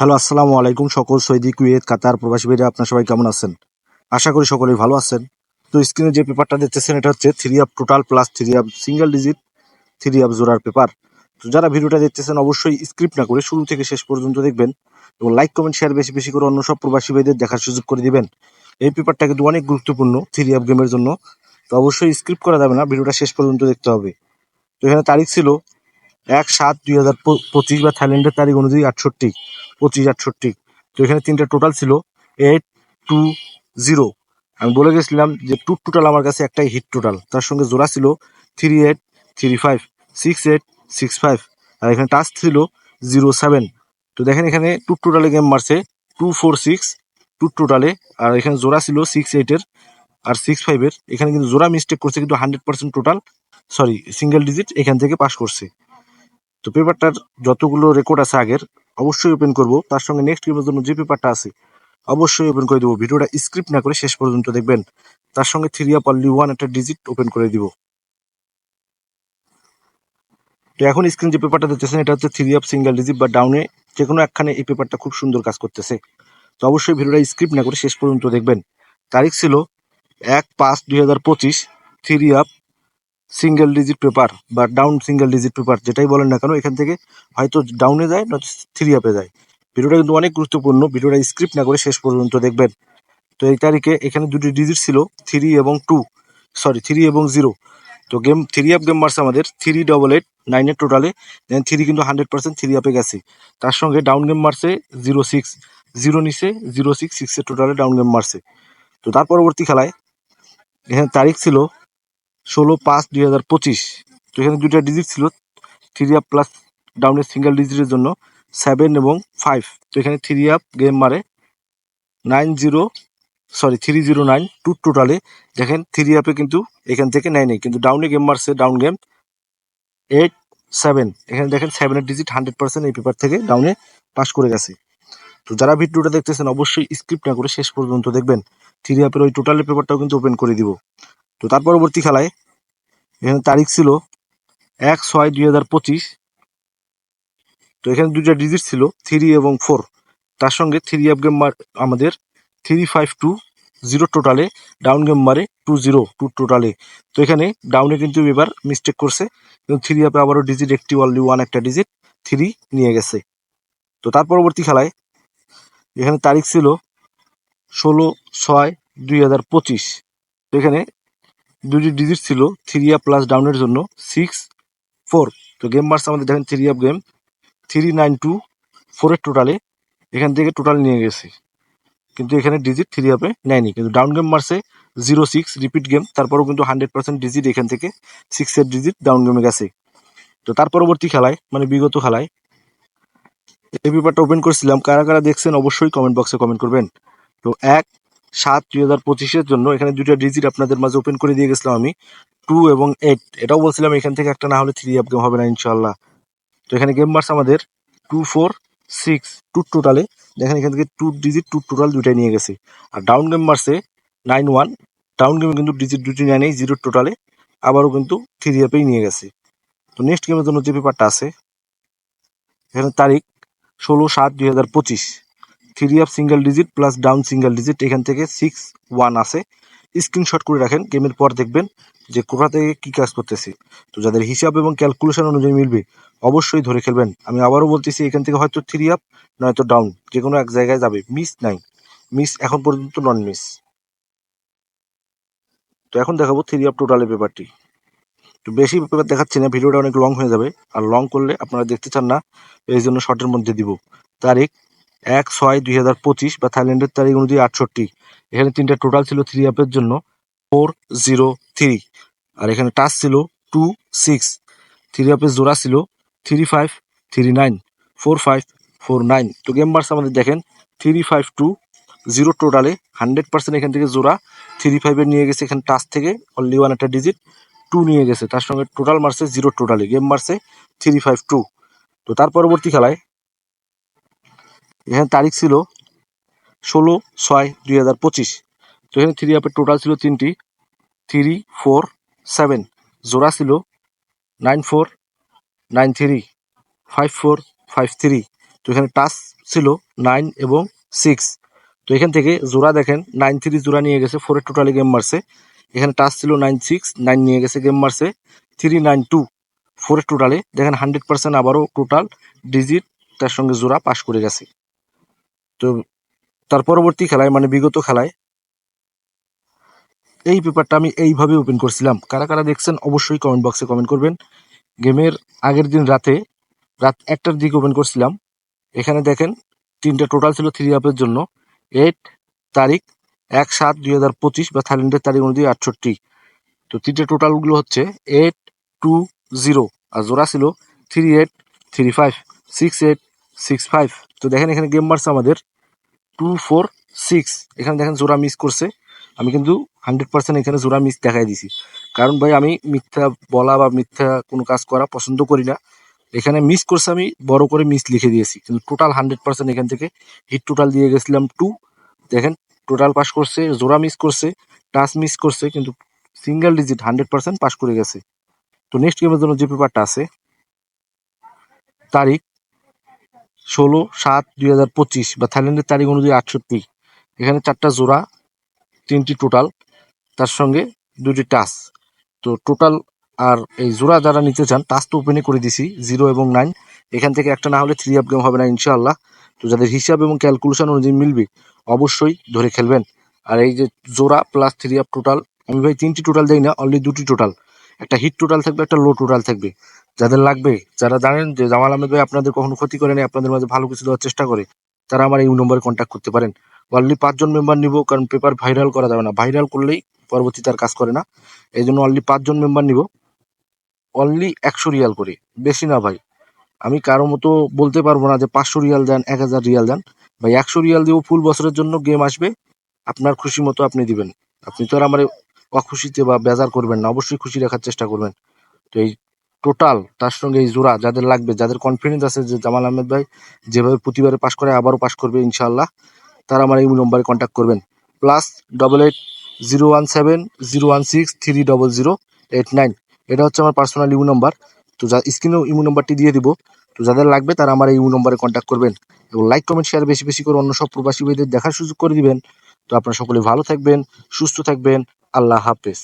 Hello, আসসালামু আলাইকুম। সকল সৌদি, কুয়েত, কাতার প্রবাসী ভাইরা আপনার সবাই কেমন আছেন? আশা করি সকলেই ভালো আছেন। তো স্ক্রিনে যে পেপারটা দেখতেছেন এটা হচ্ছে three up total plus three up single digit three up জোড়ার পেপার। তো যারা ভিডিওটা দেখতেছেন অবশ্যই স্ক্রিপ্ট না করে শুরু থেকে শেষ পর্যন্ত দেখবেন এবং লাইক কমেন্ট শেয়ার বেশি বেশি করে অন্য সব প্রবাসী ভাইদের দেখার সুযোগ করে দিবেন। এই পেপারটা কিন্তু অনেক গুরুত্বপূর্ণ থ্রি আপ গেমের জন্য। তো অবশ্যই স্ক্রিপ্ট করা যাবে না, ভিডিওটা শেষ পর্যন্ত দেখতে হবে। তো এখানে তারিখ ছিল 1/7/2025 বা থাইল্যান্ডের তারিখ অনুযায়ী 68 তো এখানে তিনটা টোটাল ছিল 820। আমি বলে গেছিলাম যে টোটাল আমার কাছে একটাই হিট টোটাল, তার সঙ্গে জোড়া ছিল 3835 6865 আর এখানে টাচ ছিল 07। তো দেখেন এখানে টোটালে গেম মারছে 246 টোটালে, আর এখানে জোড়া ছিল 68-এর আর 65-এর। এখানে কিন্তু জোড়া মিস্টেক করছে, কিন্তু 100% টোটাল সরি সিঙ্গেল ডিজিট এখান থেকে পাস করছে। তো পেপারটার যতগুলো রেকর্ড আছে আগের অবশ্যই ওপেন করব, তার সঙ্গে নেক্সট গেমের জন্য যে পেপারটা আছে অবশ্যই ওপেন করে দেবো। ভিডিওটা স্ক্রিপ্ট না করে শেষ পর্যন্ত দেখবেন। তার সঙ্গে থ্রি আপ অনলি ওয়ান একটা ডিজিট ওপেন করে দিব। তো এখন স্ক্রিন যে পেপারটা দেখতেছেন এটা হচ্ছে থ্রি আপ সিঙ্গেল ডিজিট বা ডাউনে যে কোনো একখানে এই পেপারটা খুব সুন্দর কাজ করতেছে। তো অবশ্যই ভিডিওটা স্ক্রিপ্ট না করে শেষ পর্যন্ত দেখবেন। তারিখ ছিল 1/5/2025 three up single digit paper বা ডাউন সিঙ্গেল ডিজিট পেপার যেটাই বলেন না কেন, এখান থেকে হয়তো ডাউনে যায় না থ্রি আপে যায়। ভিডিওটা কিন্তু অনেক গুরুত্বপূর্ণ, ভিডিওটা স্ক্রিপ্ট না করে শেষ পর্যন্ত দেখবেন। তো এই তারিখে এখানে দুটি ডিজিট ছিল থ্রি এবং জিরো। তো গেম থ্রি আপ গেম মারছে আমাদের 3889-এর টোটালে, দেন থ্রি কিন্তু 100% থ্রি আপে গেছে। তার সঙ্গে ডাউন গেম মারছে 06 জিরো নিচে 06-6-এর টোটালে ডাউন গেম মারছে। তো তার পরবর্তী খেলায় এখানে তারিখ ছিল 16/5/2025। তো এখানে দুইটা ডিজিট ছিল থ্রি আপ প্লাস ডাউনের সিঙ্গেল ডিজিটের জন্য 7 এবং 5। তো এখানে থ্রি আপ গেম মারে 309 টোটালে। দেখেন থ্রি আপে কিন্তু এখান থেকে নেয়, কিন্তু ডাউনে গেম মারছে ডাউন গেম 8-7। এখানে দেখেন 7-এর ডিজিট 100% এই পেপার থেকে ডাউনে পাস করে গেছে। তো যারা ভিডিওটা দেখতেছেন অবশ্যই স্ক্রিপ্ট না করে শেষ পর্যন্ত দেখবেন। থ্রি আপের ওই টোটালের পেপারটাও কিন্তু ওপেন করে দিব। তো তার পরবর্তী খেলায় এখানে তারিখ ছিল 1/6/2025। তো এখানে দুইটা ডিজিট ছিল থ্রি এবং 4। তার সঙ্গে থ্রি আপ গেম আমাদের 3520 টোটালে, ডাউন গেম মারে 202 টোটালে। তো এখানে ডাউনে কিন্তু এবার মিস্টেক করছে, কিন্তু থ্রি আপে আবারও ডিজিট একটি অনলি ওয়ান একটা ডিজিট থ্রি নিয়ে গেছে। তো তার পরবর্তী খেলায় এখানে তারিখ ছিল 16/6/2025। তো এখানে দুটি ডিজিট ছিল থ্রি আপ প্লাস ডাউনের জন্য 6-4। তো গেম মার্স আমাদের দেখেন থ্রি আপ গেম 3924-এর টোটালে, এখান থেকে টোটাল নিয়ে গেছে, কিন্তু এখানে ডিজিট থ্রি আপে নেয়নি। কিন্তু ডাউন গেম মারছে 06 রিপিট গেম, তারপরেও কিন্তু 100% ডিজিট এখান থেকে 6-এর ডিজিট ডাউন গেমে গেছে। তো তার পরবর্তী খেলায় মানে বিগত খেলায় এই পেপারটা ওপেন করছিলাম, কারা কারা দেখছেন অবশ্যই কমেন্ট বক্সে কমেন্ট করবেন। তো 1/7/2025-এর জন্য এখানে দুইটা ডিজিট আপনাদের মাঝে ওপেন করে দিয়ে গেছিলাম আমি 2 এবং 8। এটাও বলছিলাম এখান থেকে একটা না হলে থ্রি আপ গেম হবে না ইনশাল্লাহ। তো এখানে গেম মার্স আমাদের 246 টোটালে। দেখেন এখান থেকে ডিজিট টোটাল দুইটাই নিয়ে গেছে। আর ডাউন গেম মারছে 91। ডাউন গেমে কিন্তু ডিজিট দুটি নেয় নেই জিরো টোটালে, আবারও কিন্তু থ্রি আপেই নিয়ে গেছে। তো নেক্সট গেমের জন্য যে পেপারটা আছে এখানে তারিখ 16/7/2025 three up single digit plus down single digit, এখান থেকে 6-1 আছে। স্ক্রিনশট করে রাখেন, গেমের পর দেখবেন যে কোথা থেকে কি কাজ করতেছে। তো যাদের হিসাব এবং ক্যালকুলেশন অনুযায়ী মিলবে অবশ্যই ধরে খেলবেন। আমি আবারও বলতেছি এখান থেকে হয়তো থ্রি আপ নয়তো ডাউন, যে কোনো এক জায়গায় যাবে, মিস নাই, মিস এখন পর্যন্ত নন মিস। তো এখন দেখাবো থ্রি আপ টোটালের পেপারটি। তো বেশি পেপার দেখাচ্ছি না, ভিডিওটা অনেক লং হয়ে যাবে, আর লং করলে আপনারা দেখতে চান না, এই জন্য শর্টের মধ্যে দিব। তারিখ 1/6/2025 বা থাইল্যান্ডের তারিখ অনুযায়ী 68। এখানে তিনটা টোটাল ছিল থ্রি আপের জন্য 403। আর এখানে টাচ ছিল 26। থ্রি আপের জোড়া ছিল 3539 4549। তো গেম মার্স আমাদের দেখেন 3520 টোটালে, 100% এখান থেকে জোড়া 35-এর নিয়ে গেছে। এখানে টাচ থেকে অনলি ওয়ান একটা ডিজিট 2 নিয়ে গেছে, তার সঙ্গে টোটাল মারছে জিরো টোটালে, গেম মারছে 352। তো তার পরবর্তী খেলায় এখানে তারিখ ছিল 16/6/2025। তো এখানে থ্রি আপের টোটাল ছিল তিনটি 347। জোড়া ছিল 9493 5453। তো এখানে টাচ ছিল 9 এবং 6। তো এখান থেকে জোড়া দেখেন 9-3 জোড়া নিয়ে গেছে, 4 টোটালি গেম মারছে। এখানে টাচ ছিল 9-6, 9 নিয়ে গেছে গেম মারছে 3-9-2, 4 টোটালে দেখেন 100% আবারও টোটাল ডিজিট তার সঙ্গে জোড়া পাস করে গেছে। তো তার পরবর্তী খেলায় মানে বিগত খেলায় এই পেপারটা আমি এইভাবে ওপেন করছিলাম। কারা কারা দেখছেন অবশ্যই কমেন্ট বক্সে কমেন্ট করবেন। গেমের আগের দিন রাত 1টার দিকে ওপেন করছিলাম। এখানে দেখেন 3টা টোটাল ছিল 3 আপের জন্য। 8 তারিখ 1/7/2025 বা থাইল্যান্ডের তারিখ অনুযায়ী 68। তো 3টে টোটালগুলো হচ্ছে 8-2-0 আর জোড়া ছিল 3-8-3-5, 6-8-6-5। তো দেখেন এখানে গেম মারছে আমাদের 2-4-6। এখানে দেখেন জোড়া মিস করছে। আমি কিন্তু 100% এখানে জোড়া মিস দেখাই দিছি, কারণ ভাই আমি মিথ্যা বলা বা মিথ্যা কোনো কাজ করা পছন্দ করি না। এখানে মিস করছে, আমি বড় করে মিস লিখে দিয়েছি, কিন্তু টোটাল 100% এখান থেকে হিট টোটাল দিয়ে গেছিলাম 2। দেখেন টোটাল পাস করছে, জোড়া মিস করছে, টাচ মিস করছে, কিন্তু সিঙ্গেল ডিজিট 100% পাস করে গেছে। তো নেক্সট গেমের জন্য যে পেপারটা আছে তারিখ 16/7/2025 বা থাইল্যান্ডের তারিখ অনুযায়ী 68। এখানে 4টা জোড়া, 3টি টোটাল, তার সঙ্গে 2টি টাচ। তো টোটাল আর এই জোড়া যারা নিতে চান টাচ তো ওপেনে করে দিছি 0 এবং 9। এখান থেকে একটা না হলে 3 আপ গেম হবে না ইনশাআল্লাহ। তো যাদের হিসাব এবং ক্যালকুলেশন অনুযায়ী মিলবে অবশ্যই ধরে খেলবেন। আর এই যে জোড়া প্লাস 3 আপ টোটাল, আমি ভাই 3টি টোটাল দেই না, অনলি 2টি টোটাল। একটা হিট টোটাল থাকবে, একটা লো টোটাল থাকবে। যাদের লাগবে, যারা জানেন যে জামাল আহমেদ ভাই আপনাদের কখনো ক্ষতি করে নাই, আপনাদের মাঝে ভালো কিছু দেওয়ার চেষ্টা করে, তারা আমার এই নম্বরে কন্ট্যাক্ট করতে পারেন। অনলি 5 জন মেম্বার নিব, কারণ পেপার ভাইরাল করা যাবে না, ভাইরাল করলেই পরবর্তীতে আর কাজ করে না। এই জন্য অনলি 5 জন মেম্বার নিব, অনলি 100 রিয়াল করে, বেশি না ভাই। আমি কারো মতো বলতে পারবো না যে 500 রিয়াল দেন, 1000 রিয়াল দেন। ভাই 100 রিয়াল দিয়েও ফুল বছরের জন্য গেম আসবে, আপনার খুশি মতো আপনি দিবেন। আপনি তো আর আমার অখুশিতে বা বেজার করবেন না, অবশ্যই খুশি রাখার চেষ্টা করবেন। তো এই টোটাল তার সঙ্গে এই জোড়া যাদের লাগবে, যাদের কনফিডেন্স আছে যে জামাল আহমেদ ভাই যেভাবে প্রতিবারে পাস করে আবারও পাস করবে ইনশাআল্লাহ, তারা আমার এই নম্বরে কন্ট্যাক্ট করবেন। +880170163008 এটা হচ্ছে আমার পার্সোনাল ইমো নাম্বার। তো স্ক্রিনেও ইমো নাম্বারটি দিয়ে দিব। তো যাদের লাগবে তারা আমার এই ইমো নম্বরে কন্ট্যাক্ট করবেন এবং লাইক কমেন্ট শেয়ার বেশি বেশি করে অন্য সব প্রবাসী ভাইদের দেখার সুযোগ করে দিবেন। তো আপনারা সকলে ভালো থাকবেন, সুস্থ থাকবেন। আল্লাহ হাফেজ।